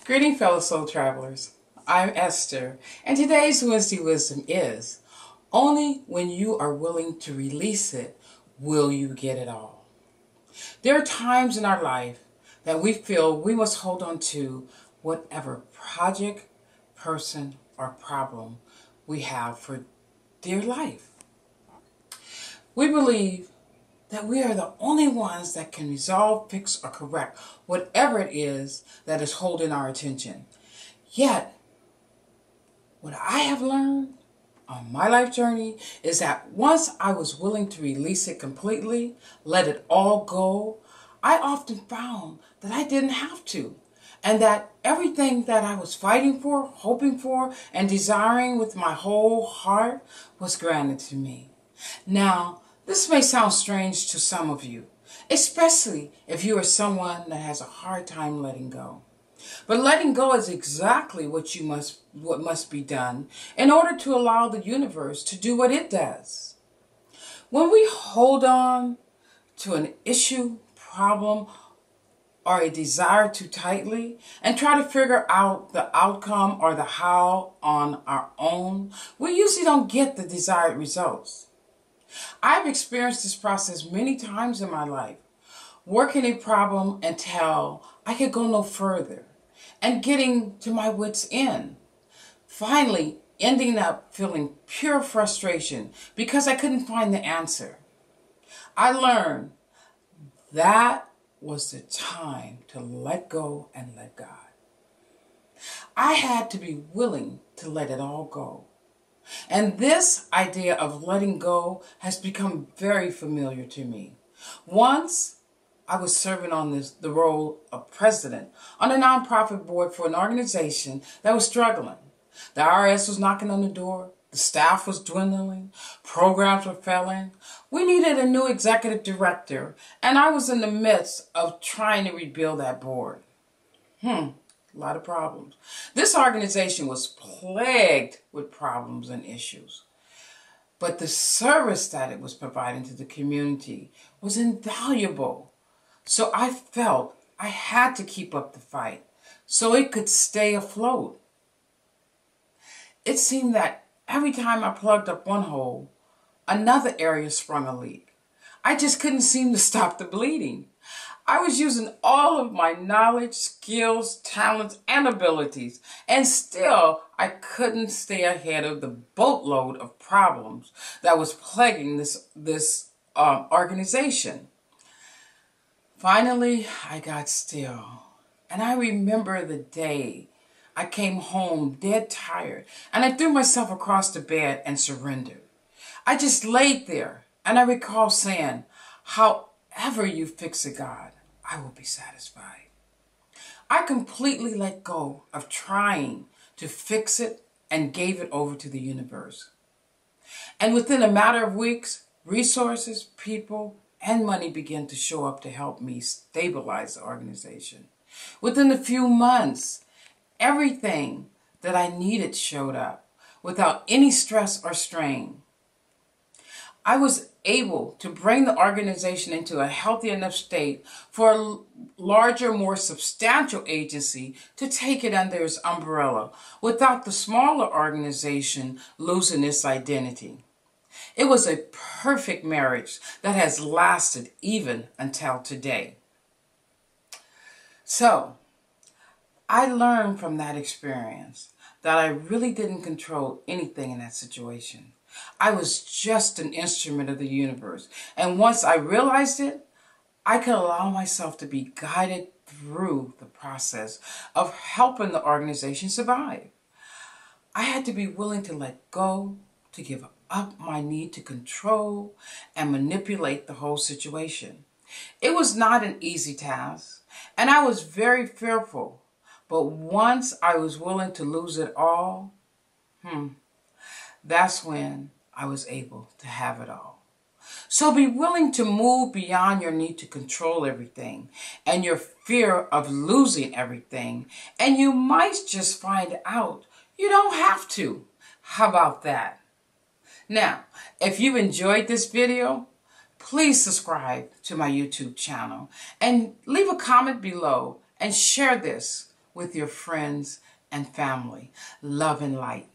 Greeting, fellow soul travelers. I'm Esther, and today's Wednesday Wisdom is, only when you are willing to release it will you get it all. There are times in our life that we feel we must hold on to whatever project, person, or problem we have for dear life. We believe that we are the only ones that can resolve, fix, or correct whatever it is that is holding our attention. Yet, what I have learned on my life journey is that once I was willing to release it completely, let it all go, I often found that I didn't have to. And that everything that I was fighting for, hoping for, and desiring with my whole heart was granted to me. Now, this may sound strange to some of you, especially if you are someone that has a hard time letting go. But letting go is exactly what must be done in order to allow the universe to do what it does. When we hold on to an issue, problem, or a desire too tightly and try to figure out the outcome or the how on our own, we usually don't get the desired results. I've experienced this process many times in my life, working a problem until I could go no further and getting to my wit's end. Finally, ending up feeling pure frustration because I couldn't find the answer. I learned that was the time to let go and let God. I had to be willing to let it all go. And this idea of letting go has become very familiar to me. Once I was serving on the role of president on a nonprofit board for an organization that was struggling. The IRS was knocking on the door. The staff was dwindling. Programs were failing. We needed a new executive director, and I was in the midst of trying to rebuild that board. A lot of problems. This organization was plagued with problems and issues. But the service that it was providing to the community was invaluable. So I felt I had to keep up the fight so it could stay afloat. It seemed that every time I plugged up one hole, another area sprung a leak. I just couldn't seem to stop the bleeding. I was using all of my knowledge, skills, talents, and abilities, and still I couldn't stay ahead of the boatload of problems that was plaguing this organization. Finally, I got still, and I remember the day I came home dead tired, and I threw myself across the bed and surrendered. I just laid there, and I recall saying, "However you fix it, God, I will be satisfied." I completely let go of trying to fix it and gave it over to the universe. And within a matter of weeks, resources, people, and money began to show up to help me stabilize the organization. Within a few months, everything that I needed showed up without any stress or strain. I was able to bring the organization into a healthy enough state for a larger, more substantial agency to take it under its umbrella without the smaller organization losing its identity. It was a perfect marriage that has lasted even until today. So, I learned from that experience that I really didn't control anything in that situation. I was just an instrument of the universe. And once I realized it, I could allow myself to be guided through the process of helping the organization survive. I had to be willing to let go, to give up my need to control and manipulate the whole situation. It was not an easy task, and I was very fearful. But once I was willing to lose it all, that's when I was able to have it all. So be willing to move beyond your need to control everything and your fear of losing everything. And you might just find out you don't have to. How about that? Now, if you enjoyed this video, please subscribe to my YouTube channel and leave a comment below and share this with your friends and family. Love and light.